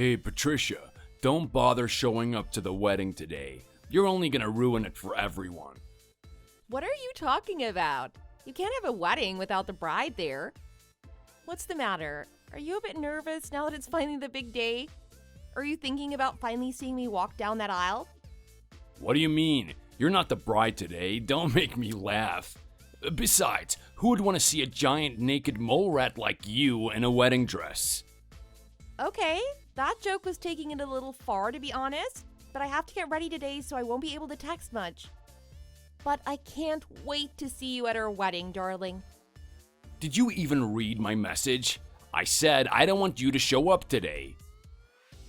Hey Patricia, don't bother showing up to the wedding today. You're only gonna ruin it for everyone. What are you talking about? You can't have a wedding without the bride there. What's the matter? Are you a bit nervous now that it's finally the big day? Are you thinking about finally seeing me walk down that aisle? What do you mean? You're not the bride today. Don't make me laugh. Besides, who would want to see a giant naked mole rat like you in a wedding dress? Okay, that joke was taking it a little far, to be honest, but I have to get ready today so I won't be able to text much. But I can't wait to see you at our wedding, darling. Did you even read my message? I said I don't want you to show up today.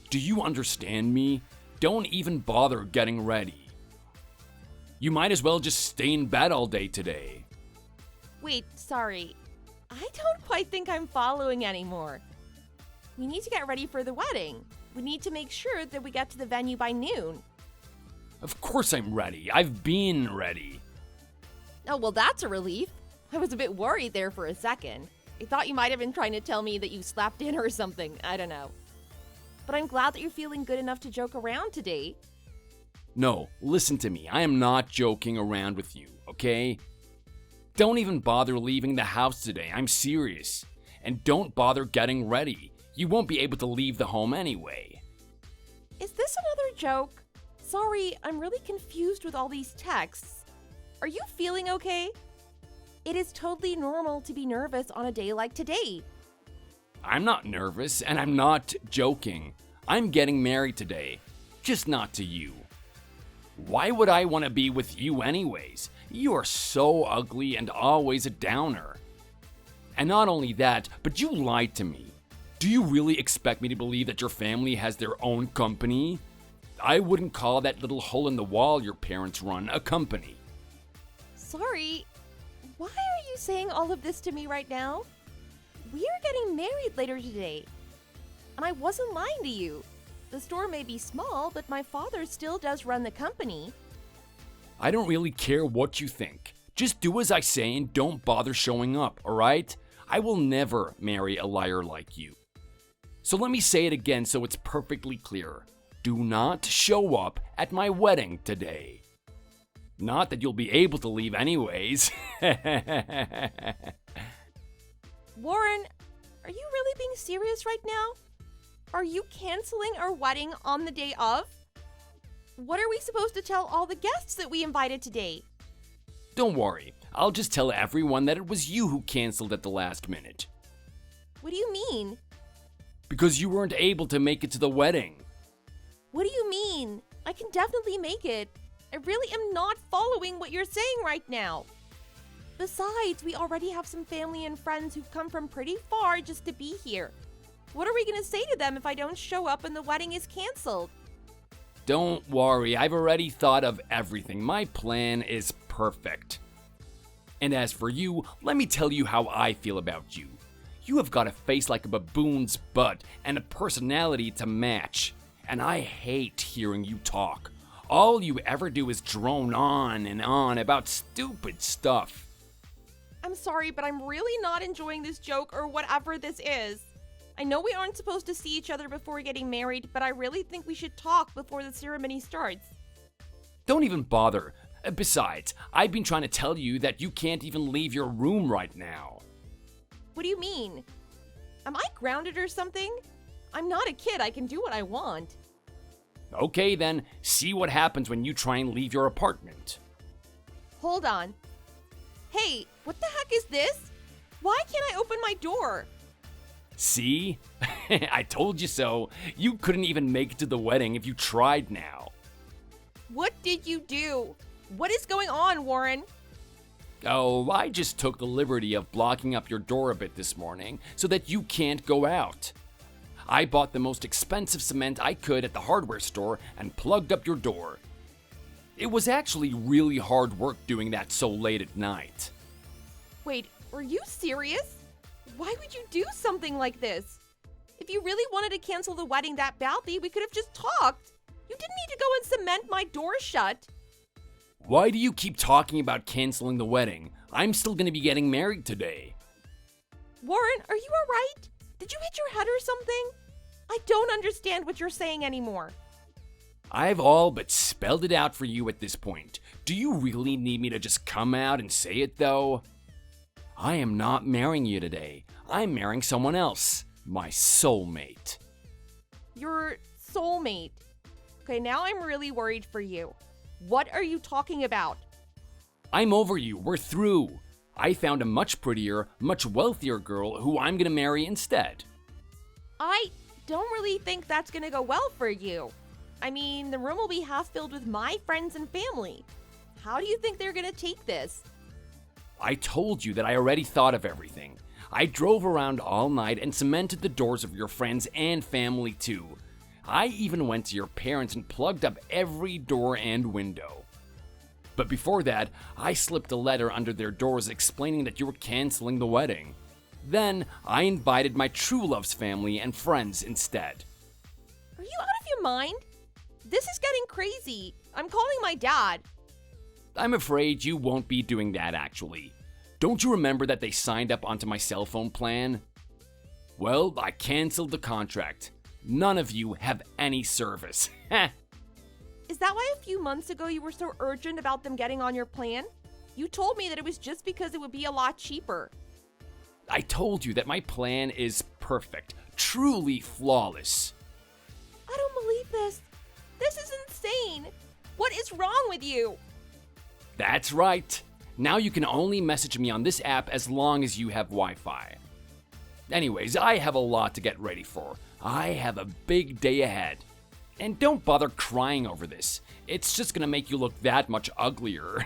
Do you understand me? Don't even bother getting ready. You might as well just stay in bed all day today. Wait, sorry. I don't quite think I'm following anymore. We need to get ready for the wedding. We need to make sure that we get to the venue by noon. Of course I'm ready. I've been ready. Oh, well, that's a relief. I was a bit worried there for a second. I thought you might have been trying to tell me that you slept in or something. I don't know. But I'm glad that you're feeling good enough to joke around today. No, listen to me. I am not joking around with you, okay? Don't even bother leaving the house today. I'm serious. And don't bother getting ready. You won't be able to leave the home anyway. Is this another joke? Sorry, I'm really confused with all these texts. Are you feeling okay? It is totally normal to be nervous on a day like today. I'm not nervous, and I'm not joking. I'm getting married today, just not to you. Why would I want to be with you anyways? You are so ugly and always a downer. And not only that, but you lied to me. Do you really expect me to believe that your family has their own company? I wouldn't call that little hole in the wall your parents run a company. Sorry, why are you saying all of this to me right now? We are getting married later today. And I wasn't lying to you. The store may be small, but my father still does run the company. I don't really care what you think. Just do as I say and don't bother showing up, alright? I will never marry a liar like you. So let me say it again so it's perfectly clear. Do not show up at my wedding today. Not that you'll be able to leave anyways. Warren, are you really being serious right now? Are you canceling our wedding on the day of? What are we supposed to tell all the guests that we invited today? Don't worry, I'll just tell everyone that it was you who canceled at the last minute. What do you mean? Because you weren't able to make it to the wedding. What do you mean? I can definitely make it. I really am not following what you're saying right now. Besides, we already have some family and friends who've come from pretty far just to be here. What are we going to say to them if I don't show up and the wedding is canceled? Don't worry, I've already thought of everything. My plan is perfect. And as for you, let me tell you how I feel about you. You have got a face like a baboon's butt and a personality to match. And I hate hearing you talk. All you ever do is drone on and on about stupid stuff. I'm sorry, but I'm really not enjoying this joke or whatever this is. I know we aren't supposed to see each other before getting married, but I really think we should talk before the ceremony starts. Don't even bother. Besides, I've been trying to tell you that you can't even leave your room right now. What do you mean? Am I grounded or something? I'm not a kid. I can do what I want. Okay then, see what happens when you try and leave your apartment. Hold on. Hey, what the heck is this? Why can't I open my door? See? I told you so. You couldn't even make it to the wedding if you tried now. What did you do? What is going on, Warren? Oh, I just took the liberty of blocking up your door a bit this morning so that you can't go out. I bought the most expensive cement I could at the hardware store and plugged up your door. It was actually really hard work doing that so late at night. Wait, are you serious? Why would you do something like this? If you really wanted to cancel the wedding that badly, we could have just talked. You didn't need to go and cement my door shut. Why do you keep talking about canceling the wedding? I'm still going to be getting married today. Warren, are you alright? Did you hit your head or something? I don't understand what you're saying anymore. I've all but spelled it out for you at this point. Do you really need me to just come out and say it, though? I am not marrying you today. I'm marrying someone else. My soulmate. Your soulmate. Okay, now I'm really worried for you. What are you talking about? I'm over you. We're through. I found a much prettier, much wealthier girl who I'm gonna marry instead. I don't really think that's gonna go well for you. I mean, the room will be half filled with my friends and family. How do you think they're gonna take this? I told you that I already thought of everything. I drove around all night and cemented the doors of your friends and family too. I even went to your parents and plugged up every door and window. But before that, I slipped a letter under their doors explaining that you were canceling the wedding. Then, I invited my true love's family and friends instead. Are you out of your mind? This is getting crazy. I'm calling my dad. I'm afraid you won't be doing that, actually. Don't you remember that they signed up onto my cell phone plan? Well, I canceled the contract. None of you have any service. Is that why a few months ago you were so urgent about them getting on your plan? You told me that it was just because it would be a lot cheaper. I told you that my plan is perfect, truly flawless. I don't believe this. This is insane. What is wrong with you? That's right. Now you can only message me on this app as long as you have Wi-Fi. Anyways, I have a lot to get ready for. I have a big day ahead. And don't bother crying over this. It's just gonna make you look that much uglier.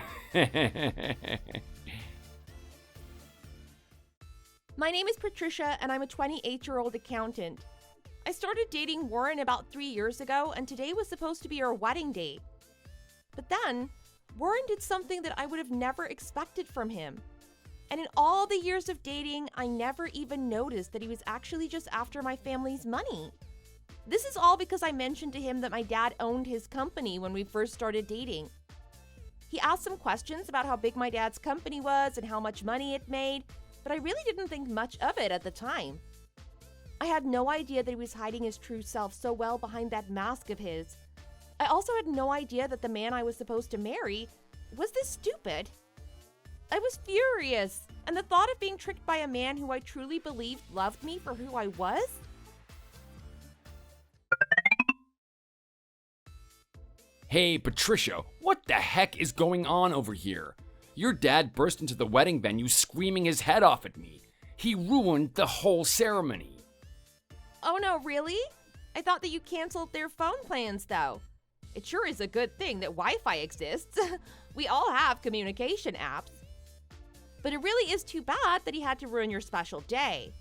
My name is Patricia, and I'm a 28-year-old accountant. I started dating Warren about 3 years ago, and today was supposed to be our wedding date. But then, Warren did something that I would have never expected from him. And in all the years of dating, I never even noticed that he was actually just after my family's money. This is all because I mentioned to him that my dad owned his company when we first started dating. He asked some questions about how big my dad's company was and how much money it made, but I really didn't think much of it at the time. I had no idea that he was hiding his true self so well behind that mask of his. I also had no idea that the man I was supposed to marry was this stupid. I was furious, and the thought of being tricked by a man who I truly believed loved me for who I was? Hey, Patricia, what the heck is going on over here? Your dad burst into the wedding venue screaming his head off at me. He ruined the whole ceremony. Oh no, really? I thought that you canceled their phone plans, though. It sure is a good thing that Wi-Fi exists. We all have communication apps. But it really is too bad that he had to ruin your special day.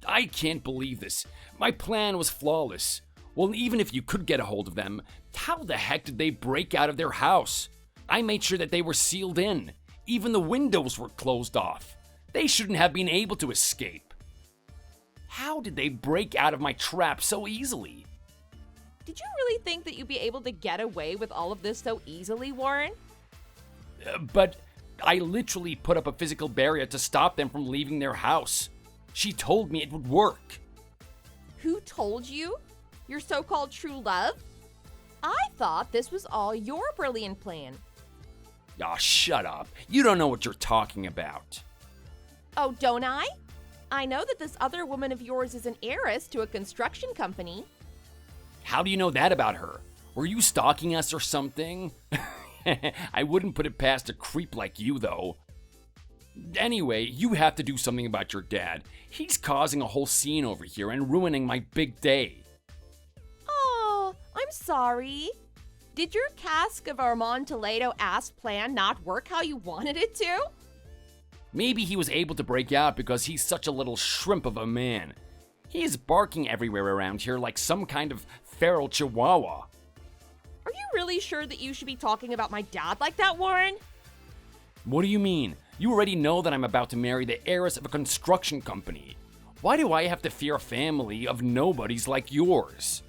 I can't believe this. My plan was flawless. Well, even if you could get a hold of them, how the heck did they break out of their house? I made sure that they were sealed in. Even the windows were closed off. They shouldn't have been able to escape. How did they break out of my trap so easily? Did you really think that you'd be able to get away with all of this so easily, Warren? But I literally put up a physical barrier to stop them from leaving their house. She told me it would work. Who told you? Your so-called true love? I thought this was all your brilliant plan. Aw, shut up. You don't know what you're talking about. Oh, don't I? I know that this other woman of yours is an heiress to a construction company. How do you know that about her? Were you stalking us or something? I wouldn't put it past a creep like you, though. Anyway, you have to do something about your dad. He's causing a whole scene over here and ruining my big day. Oh, I'm sorry. Did your cask of Amontillado ass plan not work how you wanted it to? Maybe he was able to break out because he's such a little shrimp of a man. He is barking everywhere around here like some kind of feral chihuahua. Are you really sure that you should be talking about my dad like that, Warren? What do you mean? You already know that I'm about to marry the heiress of a construction company. Why do I have to fear a family of nobodies like yours?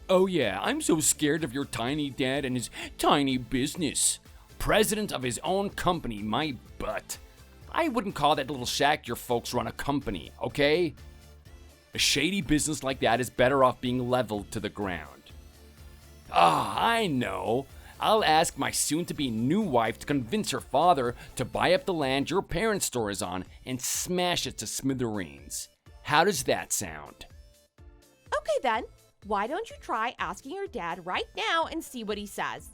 Oh yeah, I'm so scared of your tiny dad and his tiny business. President of his own company, my butt. I wouldn't call that little shack your folks run a company, okay? A shady business like that is better off being leveled to the ground. I know. I'll ask my soon-to-be new wife to convince her father to buy up the land your parents' store is on and smash it to smithereens. How does that sound? Okay then, why don't you try asking your dad right now and see what he says?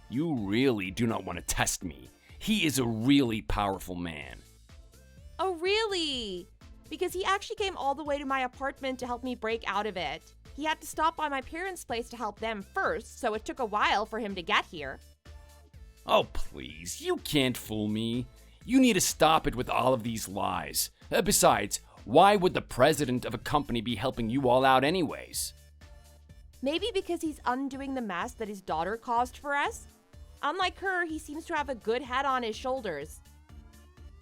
You really do not want to test me. He is a really powerful man. Oh really? Because he actually came all the way to my apartment to help me break out of it. He had to stop by my parents' place to help them first, so it took a while for him to get here. Oh, please, you can't fool me. You need to stop it with all of these lies. Besides, why would the president of a company be helping you all out anyways? Maybe because he's undoing the mess that his daughter caused for us? Unlike her, he seems to have a good head on his shoulders.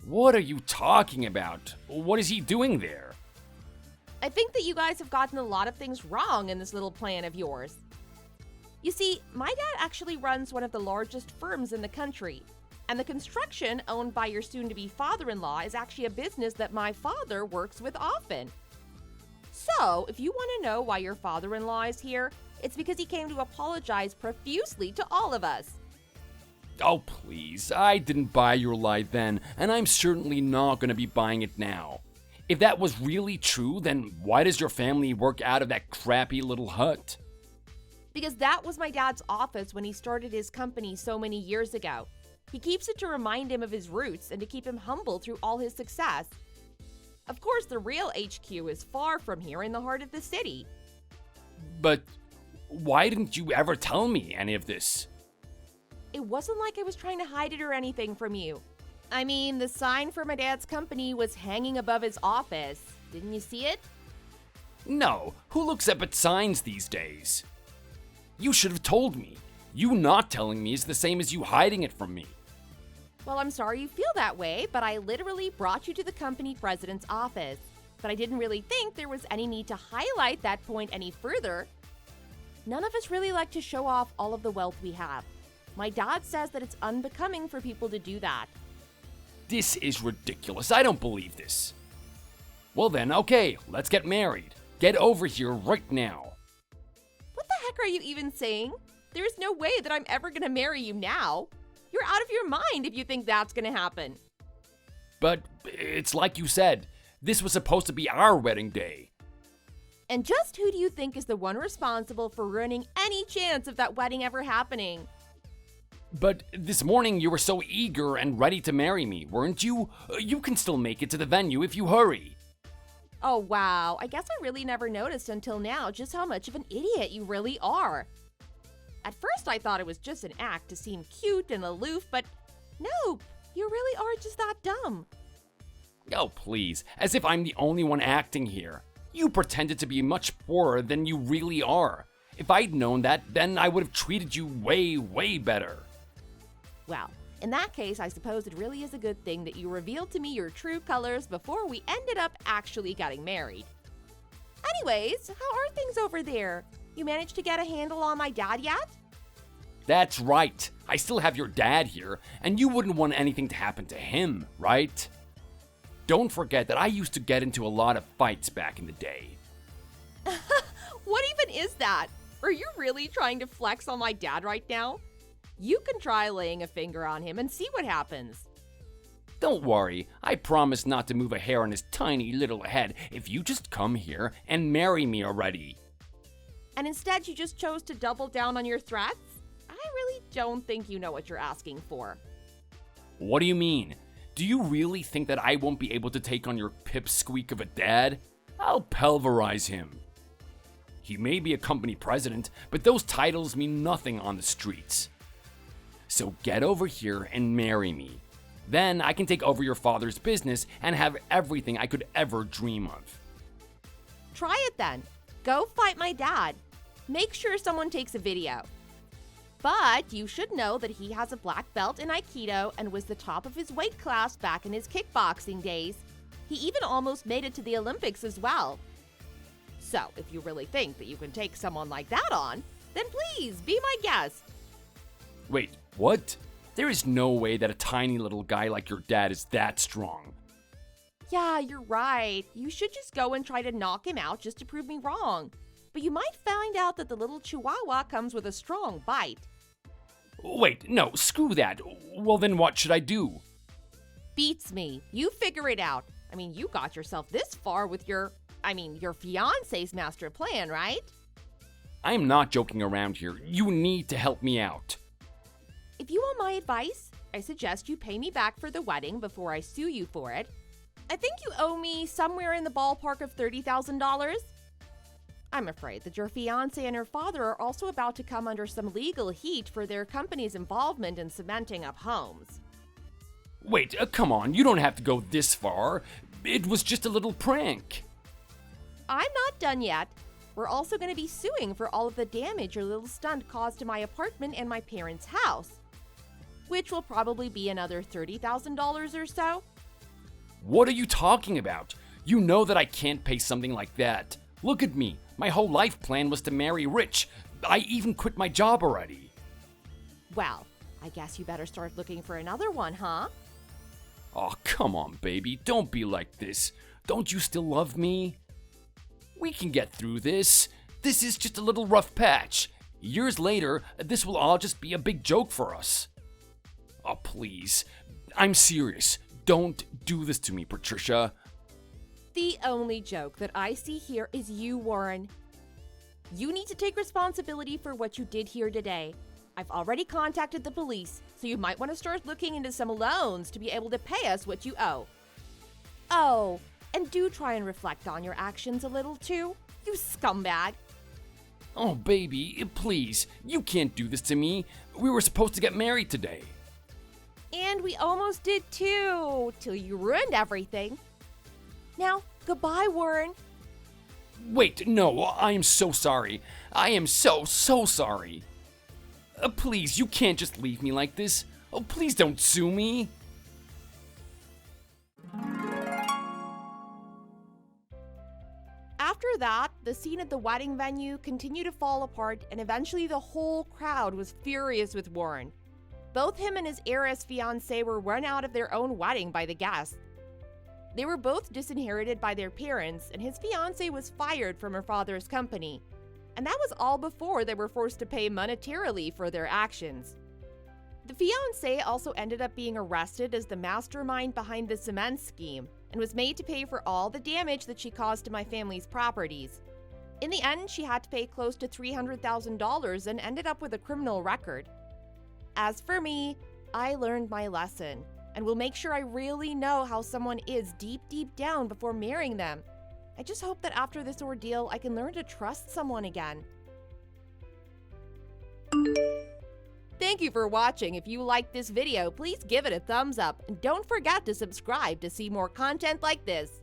What are you talking about? What is he doing there? I think that you guys have gotten a lot of things wrong in this little plan of yours. You see, my dad actually runs one of the largest firms in the country, and the construction owned by your soon-to-be father-in-law is actually a business that my father works with often. So, if you want to know why your father-in-law is here, it's because he came to apologize profusely to all of us. Oh, please, I didn't buy your lie then, and I'm certainly not going to be buying it now. If that was really true, then why does your family work out of that crappy little hut? Because that was my dad's office when he started his company so many years ago. He keeps it to remind him of his roots and to keep him humble through all his success. Of course, the real HQ is far from here in the heart of the city. But why didn't you ever tell me any of this? It wasn't like I was trying to hide it or anything from you. I mean, the sign for my dad's company was hanging above his office. Didn't you see it? No, who looks up at signs these days? You should have told me. You not telling me is the same as you hiding it from me. Well, I'm sorry you feel that way, but I literally brought you to the company president's office. But I didn't really think there was any need to highlight that point any further. None of us really like to show off all of the wealth we have. My dad says that it's unbecoming for people to do that. This is ridiculous. I don't believe this. Well then, okay, let's get married. Get over here right now. What the heck are you even saying? There's no way that I'm ever gonna marry you now. You're out of your mind if you think that's gonna happen. But it's like you said, this was supposed to be our wedding day. And just who do you think is the one responsible for ruining any chance of that wedding ever happening? But this morning you were so eager and ready to marry me, weren't you? You can still make it to the venue if you hurry. Oh wow, I guess I really never noticed until now just how much of an idiot you really are. At first I thought it was just an act to seem cute and aloof, but no, you really are just that dumb. Oh please, as if I'm the only one acting here. You pretended to be much poorer than you really are. If I'd known that, then I would have treated you way, way better. Well, in that case, I suppose it really is a good thing that you revealed to me your true colors before we ended up actually getting married. Anyways, how are things over there? You managed to get a handle on my dad yet? That's right. I still have your dad here, and you wouldn't want anything to happen to him, right? Don't forget that I used to get into a lot of fights back in the day. What even is that? Are you really trying to flex on my dad right now? You can try laying a finger on him and see what happens. Don't worry, I promise not to move a hair on his tiny little head if you just come here and marry me already. And instead you just chose to double down on your threats? I really don't think you know what you're asking for. What do you mean? Do you really think that I won't be able to take on your pipsqueak of a dad? I'll pulverize him. He may be a company president, but those titles mean nothing on the streets. So get over here and marry me. Then I can take over your father's business and have everything I could ever dream of. Try it then. Go fight my dad. Make sure someone takes a video. But you should know that he has a black belt in Aikido and was the top of his weight class back in his kickboxing days. He even almost made it to the Olympics as well. So if you really think that you can take someone like that on, then please be my guest. Wait, what? There is no way that a tiny little guy like your dad is that strong. Yeah, you're right. You should just go and try to knock him out just to prove me wrong. But you might find out that the little chihuahua comes with a strong bite. Wait, no, screw that. Well, then what should I do? Beats me. You figure it out. I mean, you got yourself this far with your fiance's master plan, right? I'm not joking around here. You need to help me out. If you want my advice, I suggest you pay me back for the wedding before I sue you for it. I think you owe me somewhere in the ballpark of $30,000. I'm afraid that your fiancé and her father are also about to come under some legal heat for their company's involvement in cementing up homes. Wait, come on, you don't have to go this far. It was just a little prank. I'm not done yet. We're also going to be suing for all of the damage your little stunt caused to my apartment and my parents' house, which will probably be another $30,000 or so. What are you talking about? You know that I can't pay something like that. Look at me. My whole life plan was to marry rich. I even quit my job already. Well, I guess you better start looking for another one, huh? Oh, come on, baby. Don't be like this. Don't you still love me? We can get through this. This is just a little rough patch. Years later, this will all just be a big joke for us. Oh, please. I'm serious. Don't do this to me, Patricia. The only joke that I see here is you, Warren. You need to take responsibility for what you did here today. I've already contacted the police, so you might want to start looking into some loans to be able to pay us what you owe. Oh, and do try and reflect on your actions a little too, you scumbag. Oh, baby, please. You can't do this to me. We were supposed to get married today. And we almost did too, till you ruined everything. Now, goodbye, Warren. Wait, no, I am so sorry. I am so sorry. Please, you can't just leave me like this. Oh, please don't sue me. After that, the scene at the wedding venue continued to fall apart, and eventually the whole crowd was furious with Warren. Both him and his heiress fiancé were run out of their own wedding by the guests. They were both disinherited by their parents, and his fiancé was fired from her father's company. And that was all before they were forced to pay monetarily for their actions. The fiancé also ended up being arrested as the mastermind behind the cement scheme and was made to pay for all the damage that she caused to my family's properties. In the end, she had to pay close to $300,000 and ended up with a criminal record. As for me, I learned my lesson and will make sure I really know how someone is deep down before marrying them. I just hope that after this ordeal, I can learn to trust someone again. Thank you for watching. If you liked this video, please give it a thumbs up and don't forget to subscribe to see more content like this.